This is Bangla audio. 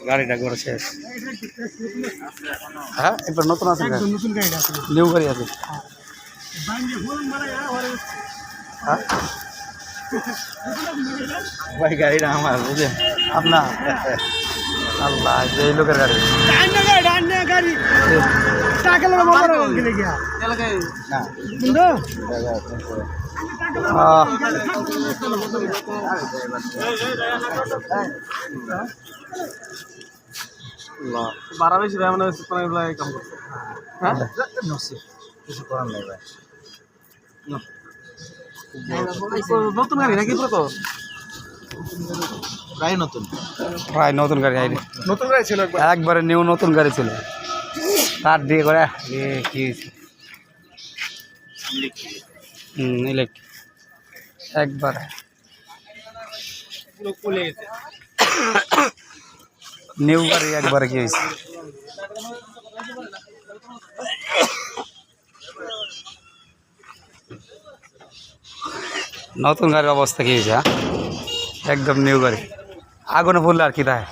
গাড়িটা করে শেষ। হ্যাঁ একবার নতুন আছে, নিউ গাড়ি আছে। হ্যাঁ ভাই গাড়িটা আমার বুঝলেন আপনার। আল্লাহ এই লোকের গাড়ি বাড়া বেশি ভাই মানে কাম করছে। হ্যাঁ কিছু করার নেই ভাই। নতুন গাড়ি নাকি তো প্রায় নতুন, প্রায় নতুন গাড়ি আইনি। নতুন গাড়ি ছিল একবারে নিউ নতুন গাড়ি ছিল। তার দিয়ে করে কি হয়েছে ইলেকট্রিক একবারে নিউ গাড়ি একবারে কি হয়েছে। নতুন গাড়ির অবস্থা কি হয়েছে? একদম নিউ গাড়ি আগুনে পড়লে আর কি দেয়।